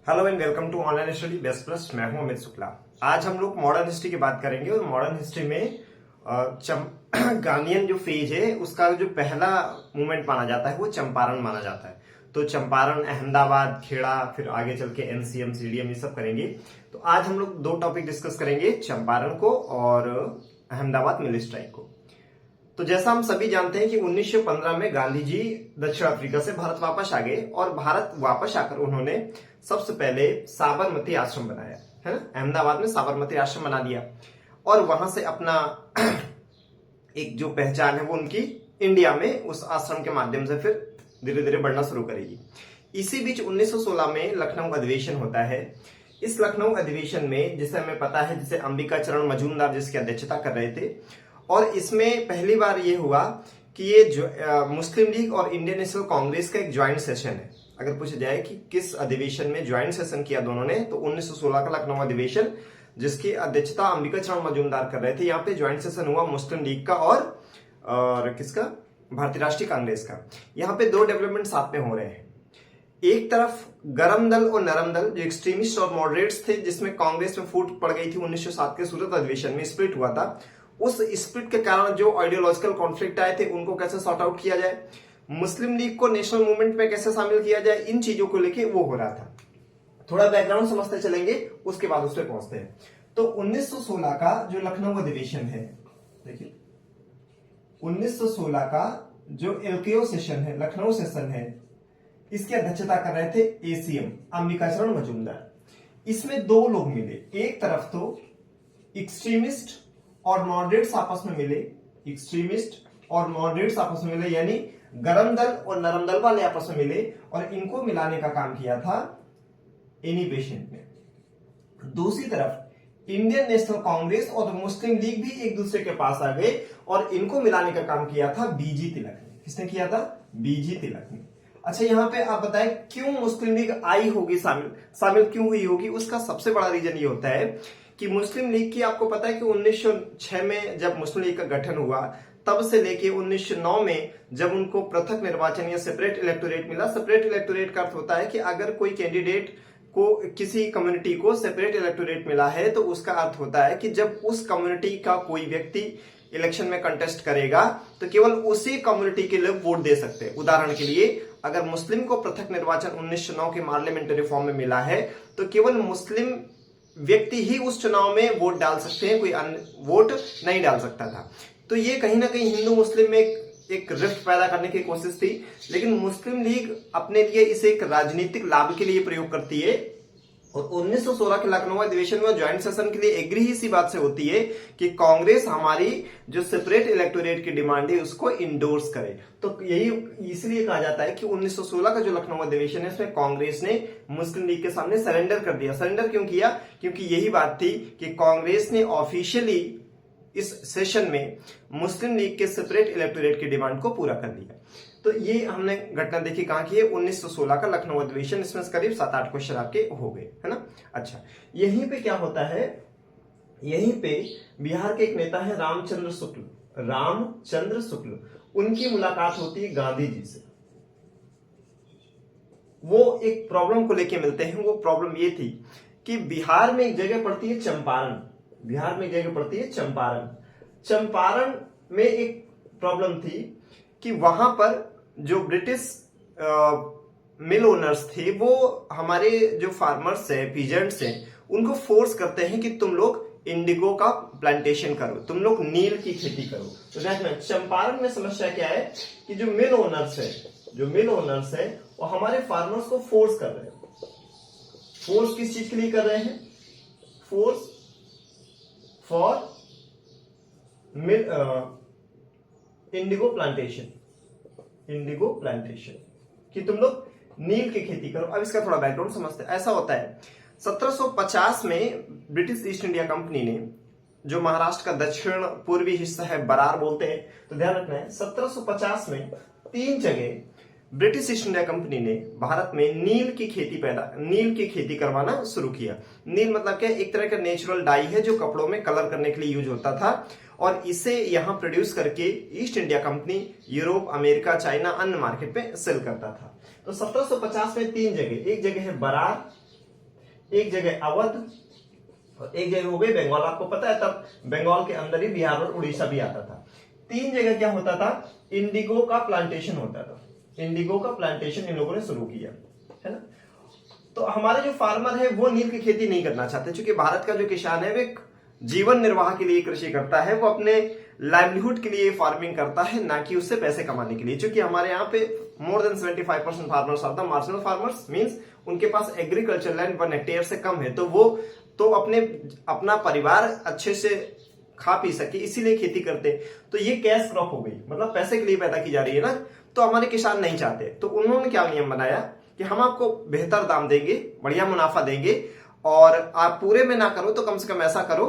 Hello and welcome to online study best plus. मैं हूं अमित शुक्ला। आज हम लोग मॉडर्न हिस्ट्री की बात करेंगे और मॉडर्न हिस्ट्री में गांधीयन जो फेज है उसका जो पहला मूवमेंट माना जाता है वो चंपारण माना जाता है। तो चंपारण, अहमदाबाद, खेड़ा, फिर आगे चल के एनसीएम, सीडीएम ये सब करेंगे। तो आज हम लोग दो टॉपिक डिस्कस करेंगे, चंपारण को और अहमदाबाद मिल स्ट्राइक को। तो जैसा हम सभी जानते हैं कि 1915 में गांधी जी दक्षिण अफ्रीका से भारत वापस आ गए और भारत वापस आकर उन्होंने सबसे पहले साबरमती आश्रम बनाया, है ना। अहमदाबाद में साबरमती आश्रम बना दिया और वहां से अपना एक जो पहचान है वो उनकी इंडिया में उस आश्रम के माध्यम से फिर धीरे धीरे बढ़ना शुरू करेगी। इसी बीच 1916 में लखनऊ अधिवेशन होता है। इस लखनऊ अधिवेशन में, जिसे हमें पता है, जिसे अंबिका चरण मजूमदार जिसकी अध्यक्षता कर रहे थे, और इसमें पहली बार ये हुआ कि ये मुस्लिम लीग और इंडियन नेशनल कांग्रेस का एक ज्वाइंट सेशन है। अगर पूछा जाए कि किस अधिवेशन में ज्वाइंट सेशन किया दोनों ने, तो 1916 का लखनऊ अधिवेशन जिसकी अध्यक्षता अंबिका चरण मजूमदार कर रहे थे। यहाँ पे ज्वाइंट सेशन हुआ मुस्लिम लीग का और किसका, भारतीय राष्ट्रीय कांग्रेस का। यहाँ पे दो डेवलपमेंट साथ में हो रहे हैं। एक तरफ गरम दल और नरम दल जो एक्सट्रीमिस्ट और मॉडरेट्स थे, जिसमें कांग्रेस में फूट पड़ गई थी 1907 के सूरत अधिवेशन में, स्प्लिट हुआ था। उस स्प्लिट के कारण जो आइडियोलॉजिकल कॉन्फ्लिक्ट आए थे उनको कैसे सॉर्ट आउट किया जाए, मुस्लिम लीग को नेशनल मूवमेंट में कैसे शामिल किया जाए, इन चीजों को लेके वो हो रहा था। थोड़ा बैकग्राउंड समझते चलेंगे, उसके बाद उस पर पहुंचते हैं। तो 1916 का जो लखनऊ अधिवेशन है, देखिए 1916 का जो एलकेओ सेशन है, लखनऊ सेशन है, इसकी अध्यक्षता कर रहे थे एसीएम अंबिका चरण मजूमदार। इसमें दो लोग मिले, एक तरफ तो एक्सट्रीमिस्ट और मॉडरेट्स आपस में मिले, एक्सट्रीमिस्ट और मॉडरेट्स आपस में मिले, यानी गरम दल और नरम दल वाले आपस में मिले, और इनको मिलाने का काम किया था एनी बेसेंट ने। दूसरी तरफ इंडियन नेशनल कांग्रेस और मुस्लिम लीग भी एक दूसरे के पास आ गए और इनको मिलाने का काम किया था बीजी तिलक ने। किसने किया था? बीजी तिलक ने। अच्छा, यहां पे आप बताएं क्यों मुस्लिम लीग आई होगी, शामिल क्यों हुई होगी? उसका सबसे बड़ा रीजन ये होता है कि मुस्लिम लीग की, आपको पता है कि 1906 में जब मुस्लिम लीग का गठन हुआ, तब से लेके 1909 में जब उनको पृथक निर्वाचन या सेपरेट इलेक्टोरेट मिला। सेपरेट इलेक्टोरेट का अर्थ होता है कि अगर कोई कैंडिडेट को, किसी कम्युनिटी को सेपरेट इलेक्टोरेट मिला है, तो उसका अर्थ होता है कि जब उस कम्युनिटी का कोई व्यक्ति इलेक्शन में कंटेस्ट करेगा तो केवल उसी कम्युनिटी के लोग वोट दे सकते हैं। उदाहरण के लिए, अगर मुस्लिम को पृथक निर्वाचन 1909 के पार्लियामेंट्री फॉर्म में मिला है, तो केवल मुस्लिम व्यक्ति ही उस चुनाव में वोट डाल सकते हैं, कोई अन्य वोट नहीं डाल सकता था। तो ये कहीं ना कहीं हिंदू मुस्लिम में एक रिफ्ट पैदा करने की कोशिश थी, लेकिन मुस्लिम लीग अपने लिए इसे एक राजनीतिक लाभ के लिए प्रयोग करती है। और 1916 के लखनऊ अधिवेशन में ज्वाइंट सेशन के लिए एग्री ही इसी बात से होती है कि कांग्रेस हमारी जो सेपरेट इलेक्टोरेट की डिमांड है उसको इंडोर्स करे। तो यही इसलिए कहा जाता है कि 1916 का जो लखनऊ अधिवेशन है उसमें कांग्रेस ने मुस्लिम लीग के सामने सरेंडर कर दिया। सरेंडर क्यों किया? क्योंकि यही बात थी कि कांग्रेस ने ऑफिशियली इस सेशन में मुस्लिम लीग के सेपरेट इलेक्टोरेट की डिमांड को पूरा कर दिया। तो ये हमने घटना देखी कहां की है? 1916 का लखनऊ अधिवेशन। इसमें करीब 7-8 क्वेश्चन आपके हो गए, है ना। अच्छा, यहीं पे क्या होता है, यहीं पे बिहार के एक नेता है रामचंद्र शुक्ल, उनकी मुलाकात होती है गांधी जी से। वो एक प्रॉब्लम को लेके मिलते हैं। वो प्रॉब्लम ये थी कि बिहार में एक जगह पड़ती है चंपारण, चंपारण में एक प्रॉब्लम थी कि वहां पर जो ब्रिटिश मिल ओनर्स थे, वो हमारे जो फार्मर्स हैं, पीजेंट्स हैं, उनको फोर्स करते हैं कि तुम लोग इंडिगो का प्लांटेशन करो, तुम लोग नील की खेती करो। तो देखना, चंपारण में समस्या क्या है कि जो मिल ओनर्स है वो हमारे फार्मर्स को फोर्स कर रहे हैं। फोर्स किस चीज के लिए कर रहे हैं? फोर्स फॉर इंडिगो प्लांटेशन कि तुम लोग नील की खेती करो। अब इसका थोड़ा बैकग्राउंड समझते हैं। ऐसा होता है, 1750 में ब्रिटिश ईस्ट इंडिया कंपनी ने, जो महाराष्ट्र का दक्षिण पूर्वी हिस्सा है, बरार बोलते हैं, तो ध्यान रखना है, 1750 में 3 जगह ब्रिटिश ईस्ट इंडिया कंपनी ने भारत में नील की खेती करवाना शुरू किया। नील मतलब क्या? एक तरह का नेचुरल डाई है जो कपड़ों में कलर करने के लिए यूज होता था, और इसे यहां प्रोड्यूस करके east India company Europe, America, China, अन्य मार्केट में सेल करता था। तो 1750 में 3 जगह, एक जगह है बरार, एक जगह अवध और एक जगह हो गई बंगाल। आपको पता है तब बंगाल के अंदर ही बिहार और उड़ीसा भी आता था। 3 जगह क्या होता था, इंडिगो का प्लांटेशन होता था। इंडिगो का प्लांटेशन इन लोगों ने शुरू किया, है ना। तो हमारे जो फार्मर है वो नील की खेती नहीं करना चाहते, क्योंकि भारत का जो किसान है वे जीवन निर्वाह के लिए कृषि करता है, वो अपने लाइवलीहुड के लिए फार्मिंग करता है, ना कि उससे पैसे कमाने के लिए। क्योंकि हमारे यहाँ पे more than 75% farmers are the marginal farmers, means उनके पास एग्रीकल्चर लैंड 1 हेक्टेयर से कम है, तो वो तो अपना परिवार अच्छे से खा पी सके इसीलिए खेती करते। तो ये कैश क्रॉप हो गई, मतलब पैसे के लिए पैदा की जा रही है ना, तो हमारे किसान नहीं चाहते। तो उन्होंने क्या नियम बनाया कि हम आपको बेहतर दाम देंगे, बढ़िया मुनाफा देंगे, और आप पूरे में ना करो तो कम से कम ऐसा करो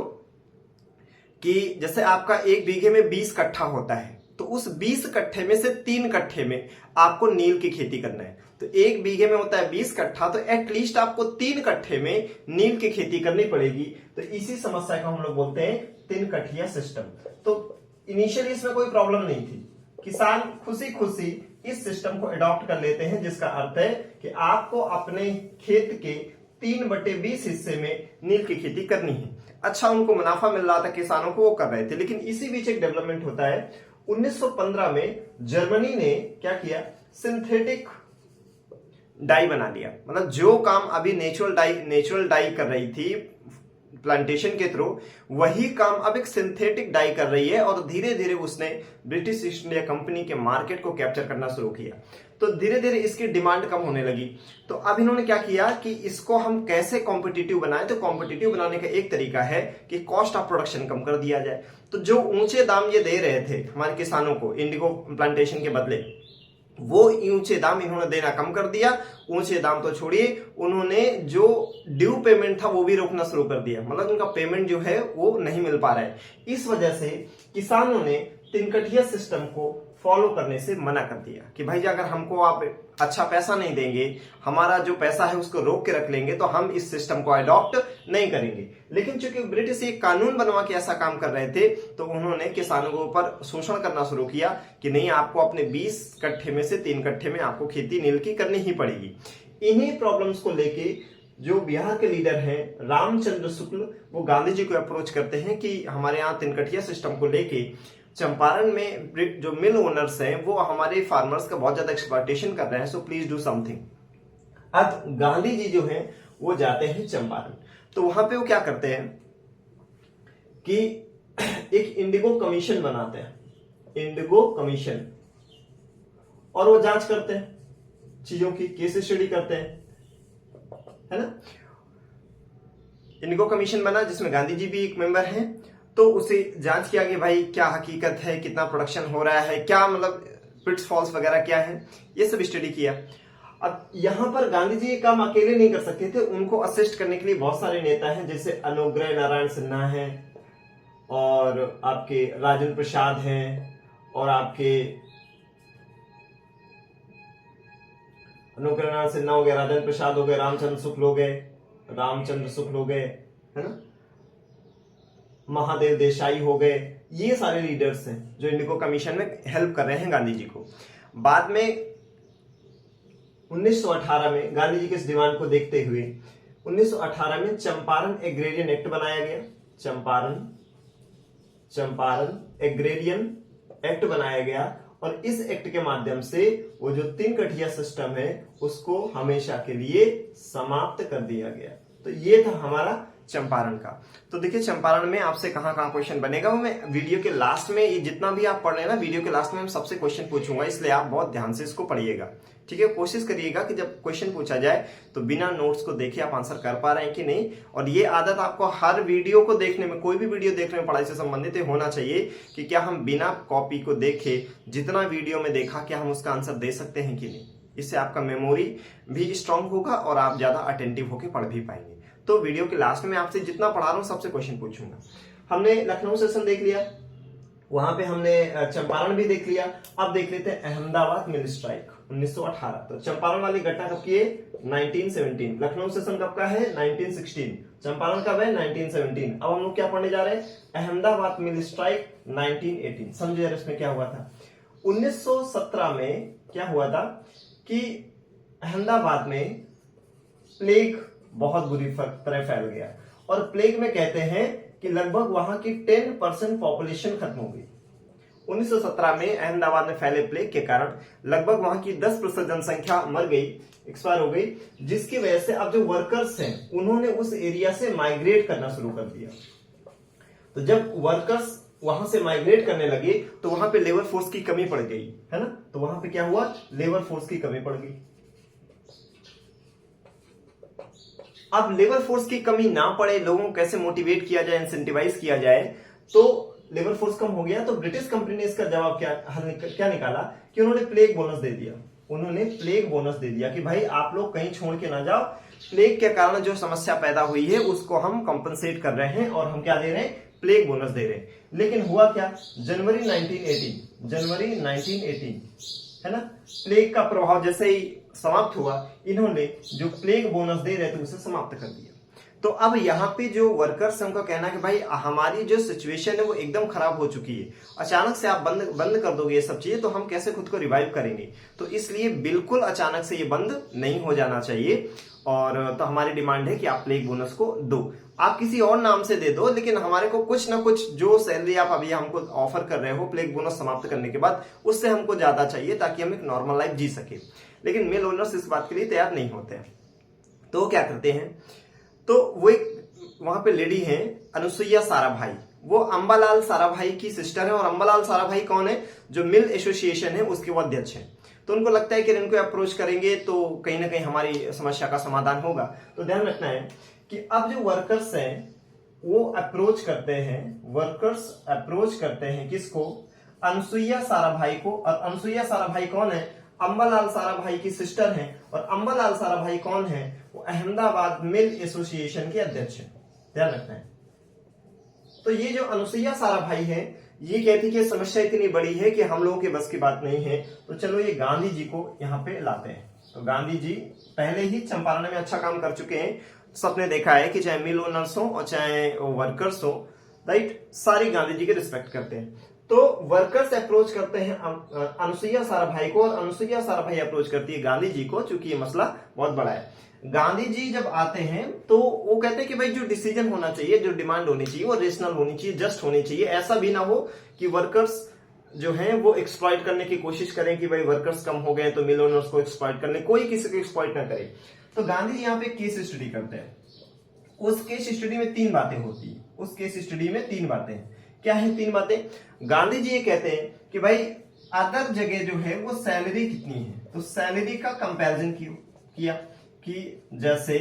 कि जैसे आपका 1 बीघे में 20 कट्ठा होता है, तो उस 20 कट्ठे में से 3 कट्ठे में आपको नील की खेती करना है। तो 1 बीघे में होता है 20 कट्ठा, तो एटलीस्ट आपको 3 कट्ठे में नील की खेती करनी पड़ेगी। तो इसी समस्या को हम लोग बोलते हैं 3 कट्ठिया सिस्टम। तो इनिशियली इसमें कोई प्रॉब्लम नहीं थी, किसान खुशी खुशी इस सिस्टम को अडॉप्ट कर लेते हैं, जिसका अर्थ है कि आपको अपने खेत के 3/20 हिस्से में नील की खेती करनी है। अच्छा उनको मुनाफा मिल रहा था किसानों को, वो कर रहे थे। लेकिन इसी बीच एक डेवलपमेंट होता है। 1915 में जर्मनी ने क्या किया, सिंथेटिक डाई बना दिया। मतलब जो काम अभी नेचुरल डाई कर रही थी प्लांटेशन के थ्रू, वही काम अब एक सिंथेटिक डाई कर रही है, और धीरे धीरे उसने ब्रिटिश ईस्ट इंडिया कंपनी के मार्केट को कैप्चर करना शुरू किया। तो धीरे धीरे इसकी डिमांड कम होने लगी। तो अब इन्होंने क्या किया कि इसको हम कैसे कॉम्पिटिटिव बनाएं। तो कॉम्पिटिटिव बनाने का एक तरीका है कि कॉस्ट ऑफ प्रोडक्शन कम कर दिया जाए। तो जो ऊंचे दाम ये दे रहे थे हमारे किसानों को इंडिगो प्लांटेशन के बदले, वो ऊंचे दाम इन्होंने देना कम कर दिया। ऊंचे दाम तो छोड़िए, उन्होंने जो ड्यू पेमेंट था वो भी रोकना शुरू कर दिया। मतलब उनका पेमेंट जो है वो नहीं मिल पा रहा है। इस वजह से किसानों ने 3 कट्ठिया सिस्टम को फॉलो करने से मना कर दिया कि भाई अगर हमको आप अच्छा पैसा नहीं देंगे, हमारा जो पैसा है उसको रोक के रख लेंगे, तो हम इस सिस्टम को अडॉप्ट नहीं करेंगे। लेकिन चूंकि ब्रिटिश एक कानून बनवा के ऐसा काम कर रहे थे, तो उन्होंने किसानों के ऊपर शोषण करना शुरू किया कि नहीं, आपको अपने 20 कट्ठे में से 3 कट्ठे में आपको खेती नील की करनी ही पड़ेगी। इन्हीं प्रॉब्लम्स को लेके जो बिहार के लीडर हैं रामचंद्र शुक्ल, वो गांधी जी को अप्रोच करते हैं कि हमारे यहाँ 3 कट्ठिया सिस्टम को लेके चंपारण में जो मिल ओनर्स हैं वो हमारे फार्मर्स का बहुत ज्यादा एक्सप्लॉयटेशन कर रहे हैं, सो प्लीज डू समथिंग। अब गांधी जी जो हैं वो जाते हैं चंपारण। तो वहां पे वो क्या करते हैं कि एक इंडिगो कमीशन बनाते हैं, इंडिगो कमीशन, और वो जांच करते हैं चीजों की, केस स्टडी करते हैं, है ना। इंडिगो कमीशन बना जिसमें गांधी जी भी एक मेंबर हैं। तो उसे जांच किया कि भाई क्या हकीकत है, कितना प्रोडक्शन हो रहा है, क्या मतलब पिट्स फॉल्स वगैरह क्या है, ये सब स्टडी किया। अब यहां पर गांधी जी ये काम अकेले नहीं कर सकते थे, उनको असिस्ट करने के लिए बहुत सारे नेता हैं, जैसे अनुग्रह नारायण सिन्हा हैं, और आपके राजेंद्र प्रसाद हैं, और आपके अनुग्रह नारायण सिन्हा हो गए, राजेंद्र प्रसाद हो गए, रामचंद्र शुक्ल हो गए, है ना, महादेव देसाई हो गए। ये सारे लीडर्स हैं जो इंडिगो कमीशन में हेल्प कर रहे हैं गांधी जी को। बाद में 1918 में गांधी जी के इस डिमांड को देखते हुए 1918 में चंपारण एग्रेरियन एक्ट बनाया गया। चंपारण एग्रेरियन एक्ट बनाया गया, और इस एक्ट के माध्यम से वो जो 3 कट्ठिया सिस्टम है उसको हमेशा के लिए समाप्त कर दिया गया। तो ये था हमारा चंपारण का। तो देखिए चंपारण में आपसे कहां कहां क्वेश्चन बनेगा वो मैं वीडियो के लास्ट में, ये जितना भी आप पढ़ रहे हैं ना, वीडियो के लास्ट में हम सबसे क्वेश्चन पूछूंगा, इसलिए आप बहुत ध्यान से इसको पढ़िएगा, ठीक है। कोशिश करिएगा कि जब क्वेश्चन पूछा जाए तो बिना नोट्स को देखे आप आंसर कर पा रहे हैं कि नहीं। और ये आदत आपको हर वीडियो को देखने में, कोई भी वीडियो देखने में पढ़ाई से संबंधित होना चाहिए कि क्या हम बिना कॉपी को देखे जितना वीडियो में देखा क्या हम उसका आंसर दे सकते हैं कि नहीं। इससे आपका मेमोरी भी स्ट्रांग होगा और आप ज्यादा अटेंटिव होकर पढ़ भी पाएंगे। तो वीडियो के लास्ट में आपसे जितना पढ़ा रहा हूं सबसे क्वेश्चन पूछूंगा। हमने लखनऊ सेशन देख लिया, वहां पे हमने चंपारण भी देख लिया। अब देख लेते हैं अहमदाबाद मिल स्ट्राइक 1918। तो चंपारण वाली घटना कब की है? 1917। लखनऊ सेशन कब का है? 1916। चंपारण कब है? 1917। अब हम लोग क्या पढ़ने जा रहे हैं? अहमदाबाद मिल स्ट्राइक 1918। समझे यार इसमें क्या हुआ था? 1917 में क्या हुआ था कि अहमदाबाद में प्लेग बहुत बुरी तरह फैल गया। और प्लेग में कहते हैं कि लगभग वहां की 10% पॉपुलेशन खत्म हो गई। 1917 में अहमदाबाद में फैले प्लेग के कारण लगभग वहां की 10% जनसंख्या मर गई, एक्सपायर हो गई, जिसकी वजह से अब जो वर्कर्स हैं उन्होंने उस एरिया से माइग्रेट करना शुरू कर दिया। तो जब वर्कर्स वहां से माइग्रेट करने लगे तो वहां पे लेबर फोर्स की कमी पड़ गई, है ना। तो वहां पे क्या हुआ, लेबर फोर्स की कमी पड़ गई। अब लेबर फोर्स की कमी ना पड़े, लोगों को कैसे मोटिवेट किया जाए, इंसेंटिवाइज किया जाए, तो लेबर फोर्स कम हो गया। तो ब्रिटिश कंपनी ने इसका जवाब क्या निकाला कि उन्होंने प्लेग बोनस दे दिया। उन्होंने प्लेग बोनस दे दिया कि भाई आप लोग कहीं छोड़ के ना जाओ, प्लेग के कारण जो समस्या पैदा हुई है उसको हम कंपनसेट कर रहे हैं और हम क्या दे रहे हैं, प्लेग बोनस दे रहे हैं। लेकिन हुआ क्या, जनवरी 1918 है ना, प्लेग का प्रभाव जैसे ही समाप्त हुआ, इन्होंने जो प्लेग बोनस दे रहे थे उसे समाप्त कर दिया। तो अब यहाँ पे जो वर्कर्स हैं उनका कहना है कि भाई हमारी जो सिचुएशन है वो एकदम खराब हो चुकी है, अचानक से आप बंद कर दोगे ये सब चीजें तो हम कैसे खुद को रिवाइव करेंगे। तो इसलिए बिल्कुल अचानक से ये बंद नहीं हो जाना चाहिए। और तो हमारी डिमांड है कि आप प्लेग बोनस को दो, आप किसी और नाम से दे दो, लेकिन हमारे को कुछ ना कुछ जो सैलरी आप अभी हमको ऑफर कर रहे हो प्लेग बोनस समाप्त करने के बाद, उससे हमको ज्यादा चाहिए ताकि हम एक नॉर्मल लाइफ जी सके। लेकिन मिल ओनर्स इस बात के लिए तैयार नहीं होते हैं। तो क्या करते हैं, तो वो एक वहां पे लेडी है अनुसुईया साराभाई, वो अंबालाल साराभाई की सिस्टर है। और अंबालाल साराभाई कौन है, जो मिल एसोसिएशन है उसके वो अध्यक्ष हैं। तो उनको लगता है कि इनको अप्रोच करेंगे तो कहीं ना कहीं हमारी समस्या का समाधान होगा। तो ध्यान रखना है कि अब जो वर्कर्स हैं वो अप्रोच करते हैं, वर्कर्स अप्रोच करते हैं किसको, अनुसुईया साराभाई को। और अनुसुईया साराभाई कौन है, अंबालाल साराभाई की सिस्टर हैं। और अंबालाल साराभाई कौन है, वो अहमदाबाद मिल एसोसिएशन के अध्यक्ष हैं, ध्यान रखना है। तो ये जो अनुसुईया साराभाई है ये कहती कि समस्या इतनी बड़ी है कि हम लोगों के बस की बात नहीं है, तो चलो ये गांधी जी को यहाँ पे लाते हैं। तो गांधी जी पहले ही चंपारण में अच्छा काम कर चुके हैं, सबने देखा है कि चाहे मिल ओनर्स हो और चाहे वर्कर्स हो, राइट, सारी गांधी जी के रिस्पेक्ट करते हैं। तो वर्कर्स अप्रोच करते हैं अनुसुईया साराभाई को और अनुसुईया साराभाई अप्रोच करती है गांधी जी को, चूंकि ये मसला बहुत बड़ा है। गांधी जी जब आते हैं तो वो कहते हैं कि भाई जो डिसीजन होना चाहिए, जो डिमांड होनी चाहिए वो रेशनल होनी चाहिए, जस्ट होनी चाहिए। ऐसा भी ना हो कि वर्कर्स जो हैं वो एक्सप्लॉइट करने की कोशिश करें कि भाई वर्कर्स कम हो गए तो मिल ओनर्स को एक्सप्लॉइट कर ले, कोई किसी को एक्सप्लॉइट ना करे। तो गांधी जी यहाँ पे केस स्टडी करते हैं। उस केस स्टडी में 3 बातें होती है, उस केस स्टडी में 3 बातें। क्या है 3 बातें? गांधी जी ये कहते हैं कि भाई अदर जगह जो है वो सैलरी कितनी है, तो सैलरी का कंपैरिजन किया कि जैसे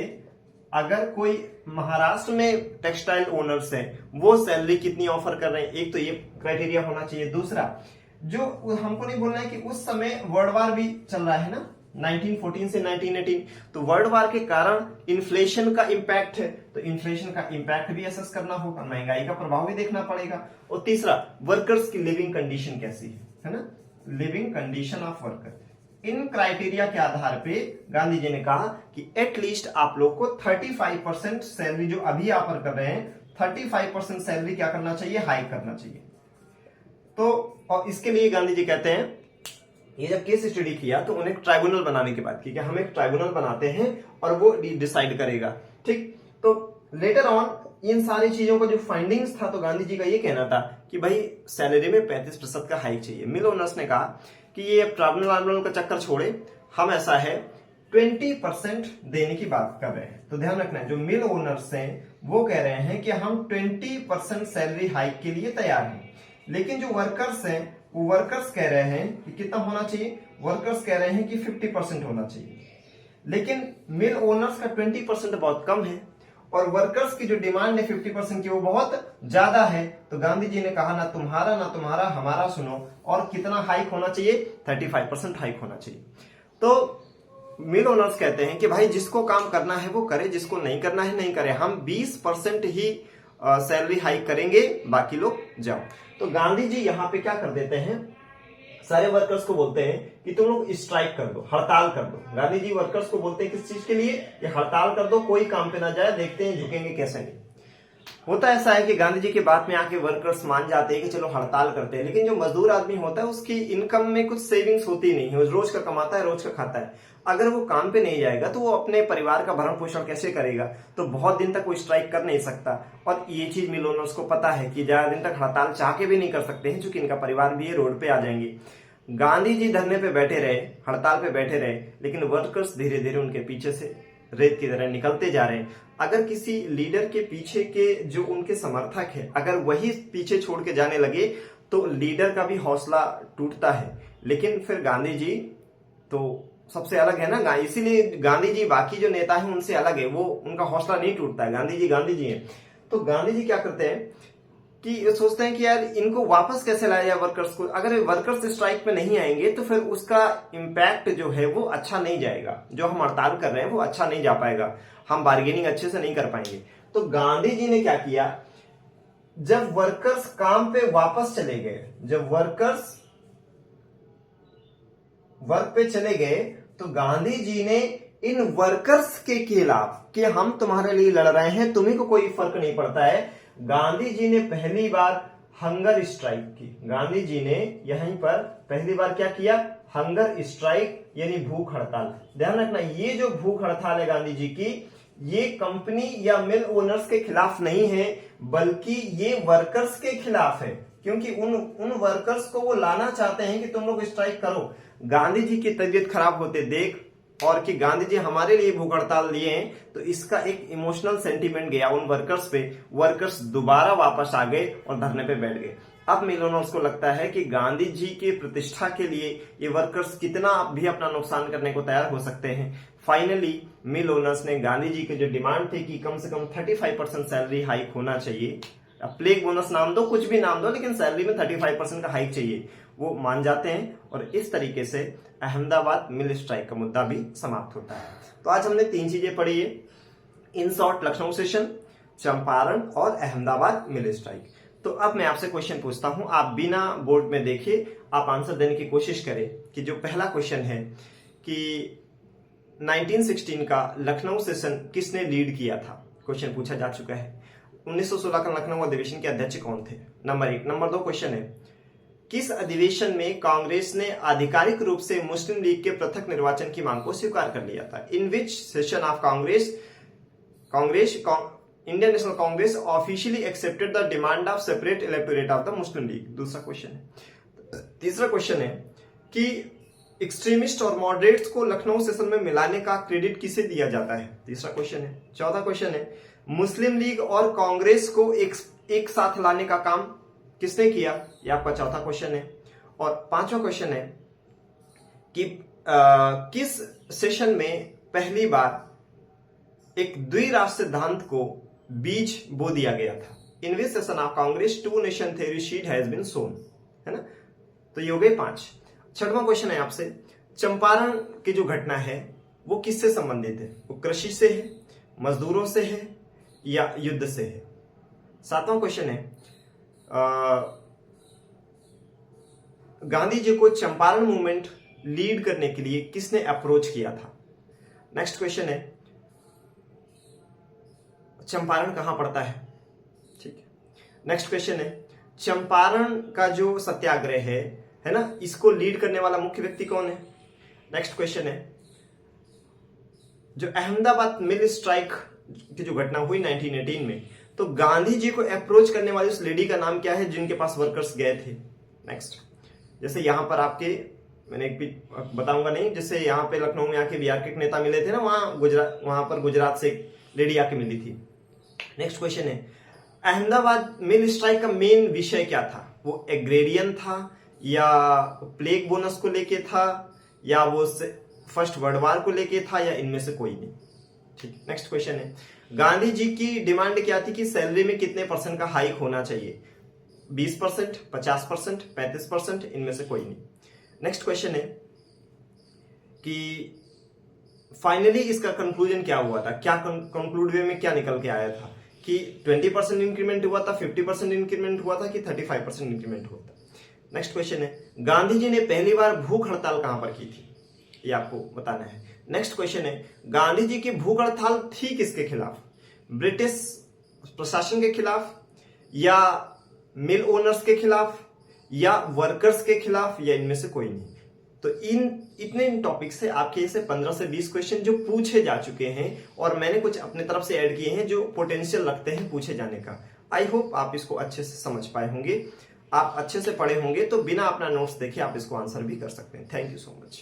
अगर कोई महाराष्ट्र में टेक्सटाइल ओनर्स हैं वो सैलरी कितनी ऑफर कर रहे हैं, एक तो ये क्राइटेरिया होना चाहिए। दूसरा, जो हमको नहीं बोलना है कि उस समय वर्ल्ड वार भी चल रहा है ना, 1914 से 1918, तो वर्ल्ड वार के कारण इन्फ्लेशन का इंपैक्ट है, तो इन्फ्लेशन का इंपैक्ट भी असेस करना होगा, महंगाई का प्रभाव भी देखना पड़ेगा। और तीसरा, वर्कर्स की लिविंग कंडीशन कैसी है ना, living condition of worker. In criteria के आधार पे गांधी जी ने कहा कि एटलीस्ट आप लोग को 35% सैलरी जो अभी ऑफर कर रहे हैं, 35% सैलरी क्या करना चाहिए, हाइक करना चाहिए। तो और इसके लिए गांधी जी कहते हैं, ये जब केस स्टडी किया तो उन्हें ट्राइब्यूनल बनाने की बात की कि हम एक ट्राइब्यूनल बनाते हैं और वो डिसाइड करेगा, ठीक। तो लेटर ऑन इन सारी चीजों का जो फाइंडिंग्स था, तो गांधी जी का ये कहना था कि भाई सैलरी में 35% का हाइक चाहिए। मिल ओनर्स ने कहा कि ये ट्राइब्यूनल का चक्कर छोड़े, हम ऐसा है 20% देने की बात कर रहे हैं। तो ध्यान रखना है, जो मिल ओनर्स हैं वो कह रहे हैं कि हम 20% सैलरी हाइक के लिए तैयार हैं, लेकिन जो वर्कर्स हैं वो वर्कर्स कह रहे हैं कि कितना होना चाहिए, वर्कर्स कह रहे हैं कि 50% होना चाहिए। लेकिन मिल ओनर्स का 20% बहुत कम है और वर्कर्स की जो डिमांड है 50% की वो बहुत ज्यादा है। तो गांधी जी ने कहा ना तुम्हारा हमारा सुनो, और कितना हाइक होना चाहिए, 35% हाइक होना चाहिए। तो मिल ओनर्स कहते हैं कि भाई जिसको काम करना है वो करे, जिसको नहीं करना है नहीं करे, हम 20% ही सैलरी हाइक करेंगे, बाकी लोग जाओ। तो गांधी जी यहाँ पे क्या कर देते हैं, सारे वर्कर्स को बोलते हैं कि तुम लोग स्ट्राइक कर दो, हड़ताल कर दो। गांधी जी वर्कर्स को बोलते हैं किस चीज के लिए, कि हड़ताल कर दो, कोई काम पे ना जाए, देखते हैं झुकेंगे कैसे नहीं। होता ऐसा है कि गांधी जी की बात में आके वर्कर्स मान जाते हैं कि चलो हड़ताल करते हैं, लेकिन जो मजदूर आदमी होता है उसकी इनकम में कुछ सेविंग्स होती नहीं है, रोज का कमाता है, रोज का खाता है। अगर वो काम पे नहीं जाएगा तो वो अपने परिवार का भरण पोषण कैसे करेगा? तो बहुत दिन तक वो स्ट्राइक कर नहीं सकता। और ये चीज मिल ओनर्स को पता है कि ज्यादा दिन तक हड़ताल चाह के भी नहीं कर सकते हैं, क्योंकि इनका परिवार भी ये रोड पे आ जाएंगे। गांधी जी धरने पे बैठे रहे, हड़ताल पे बैठे रहे, लेकिन वर्कर्स धीरे धीरे उनके पीछे से रेत की तरह निकलते जा रहे हैं। अगर किसी लीडर के पीछे के जो उनके समर्थक है, अगर वही पीछे छोड़ के जाने लगे तो लीडर का भी हौसला टूटता है। लेकिन फिर गांधी जी तो सबसे अलग है ना, इसीलिए गांधी जी बाकी जो नेता हैं उनसे अलग है, वो उनका हौसला नहीं टूटता है, गांधी जी हैं। तो गांधी जी क्या करते हैं कि सोचते हैं कि यार इनको वापस कैसे लाया जाए वर्कर्स को। अगर वर्कर्स स्ट्राइक पे नहीं आएंगे तो फिर उसका इम्पैक्ट जो है वो अच्छा नहीं जाएगा, जो हम हड़ताल कर रहे हैं वो अच्छा नहीं जा पाएगा, हम बार्गेनिंग अच्छे से नहीं कर पाएंगे। तो गांधी जी ने क्या किया, जब वर्कर्स काम पे वापस चले गए, जब वर्कर्स वर्क पे चले गए, तो गांधी जी ने इन वर्कर्स के खिलाफ कि हम तुम्हारे लिए लड़ रहे हैं, तुम्ही को कोई फर्क नहीं पड़ता है, गांधी जी ने पहली बार हंगर स्ट्राइक की। गांधी जी ने यहीं पर पहली बार क्या किया, हंगर स्ट्राइक यानी भूख हड़ताल। ध्यान रखना, ये जो भूख हड़ताल है गांधी जी की, ये कंपनी या मिल ओनर्स के खिलाफ नहीं है, बल्कि ये वर्कर्स के खिलाफ है, क्योंकि उन वर्कर्स को वो लाना चाहते हैं कि तुम लोग स्ट्राइक करो। गांधी जी की तबीयत खराब होते देख और कि गांधी जी हमारे लिए भूख हड़ताल लिए हैं, तो इसका एक इमोशनल सेंटीमेंट गया उन वर्कर्स पे। वर्कर्स दोबारा वापस आ गए और धरने पे बैठ गए। अब मिल ओनर्स को लगता है कि गांधी जी की प्रतिष्ठा के लिए ये वर्कर्स कितना भी अपना नुकसान करने को तैयार हो सकते हैं। फाइनली मिल ओनर्स ने गांधी जी की जो डिमांड थी कि कम से कम 35% सैलरी हाइक होना चाहिए, प्लेग बोनस नाम दो, कुछ भी नाम दो, लेकिन सैलरी में 35% का हाइक चाहिए, वो मान जाते हैं। और इस तरीके से अहमदाबाद मिल स्ट्राइक का मुद्दा भी समाप्त होता है। तो आज हमने 3 चीजें पढ़ी है, in short Lucknow session, Champaran और अहमदाबाद मिल स्ट्राइक। तो अब मैं आपसे क्वेश्चन पूछता हूं, आप बिना बोर्ड में देखे आप आंसर देने की कोशिश करें कि जो पहला क्वेश्चन है कि 1916 का लखनऊ सेशन किसने लीड किया था। क्वेश्चन पूछा जा चुका है। 1916 का लखनऊ अधिवेशन के अध्यक्ष कौन थे, नंबर 1। नंबर 2 क्वेश्चन है, किस अधिवेशन में कांग्रेस ने आधिकारिक रूप से मुस्लिम लीग के पृथक निर्वाचन की मांग को स्वीकार कर लिया था। In which session of Congress Indian National Congress officially accepted the demand of separate electorate of the Muslim League. दूसरा क्वेश्चन है। तीसरा क्वेश्चन है कि एक्सट्रीमिस्ट और मॉडरेट्स को लखनऊ सेशन में मिलाने का क्रेडिट किसे दिया जाता है। तीसरा क्वेश्चन है। चौथा क्वेश्चन है, मुस्लिम लीग और कांग्रेस को एक साथ लाने का काम किसने किया, यह आपका चौथा क्वेश्चन है। और पांचवा क्वेश्चन है कि किस सेशन में पहली बार एक द्विराष्ट्र सिद्धांत को बीज बो दिया गया था। In which session of Congress 2 nation theory seed has been sown, है ना। तो ये हो गए 5। छठवां क्वेश्चन है आपसे, चंपारण की जो घटना है वो किससे संबंधित है, वो कृषि से है, मजदूरों से है या युद्ध से है। 7वां क्वेश्चन है, गांधी जी को चंपारण मूवमेंट लीड करने के लिए किसने अप्रोच किया था। नेक्स्ट क्वेश्चन है, चंपारण कहां पड़ता है, ठीक है। नेक्स्ट क्वेश्चन है, चंपारण का जो सत्याग्रह है ना, इसको लीड करने वाला मुख्य व्यक्ति कौन है। नेक्स्ट क्वेश्चन है, जो अहमदाबाद मिल स्ट्राइक की जो घटना हुई 1918 में, तो गांधी जी को अप्रोच करने वाली उस लेडी का नाम क्या है जिनके पास वर्कर्स गए थे। नेक्स्ट, जैसे यहां पर आपके मैंने एक भी बताऊंगा नहीं, जैसे यहां पे लखनऊ में आके बिहार के नेता मिले थे ना, वहां पर गुजरात से एक लेडी आके मिली थी। नेक्स्ट क्वेश्चन है, अहमदाबाद मिल स्ट्राइक का मेन विषय क्या था, वो एग्रेरियन था या प्लेग बोनस को लेके था या वो फर्स्ट वर्ल्ड वार को लेके था या इनमें से कोई नहीं, ठीक। नेक्स्ट क्वेश्चन है, गांधी जी की डिमांड क्या थी कि सैलरी में कितने % का हाइक होना चाहिए, 20%, 50%, 35%, इनमें से कोई नहीं। नेक्स्ट क्वेश्चन है कि फाइनली इसका कंक्लूजन क्या हुआ था, क्या कंक्लूड वे में क्या निकल के आया था कि 20% इंक्रीमेंट हुआ था, 50% इंक्रीमेंट हुआ था कि 35% इंक्रीमेंट हुआ था। नेक्स्ट क्वेश्चन है, गांधी जी ने पहली बार भूख हड़ताल कहां पर की थी, ये आपको बताना है। नेक्स्ट क्वेश्चन है, गांधी जी की भूख हड़ताल थी किसके खिलाफ, ब्रिटिश प्रशासन के खिलाफ, या मिल ओनर्स के खिलाफ, या वर्कर्स के खिलाफ, या इनमें से कोई नहीं। तो इन टॉपिक से आपके ऐसे 15 से 20 क्वेश्चन जो पूछे जा चुके हैं, और मैंने कुछ अपने तरफ से ऐड किए हैं जो पोटेंशियल लगते हैं पूछे जाने का। आई होप आप इसको अच्छे से समझ पाए होंगे। आप अच्छे से पढ़े होंगे तो बिना अपना नोट्स देखे आप इसको आंसर भी कर सकते हैं। Thank you so much.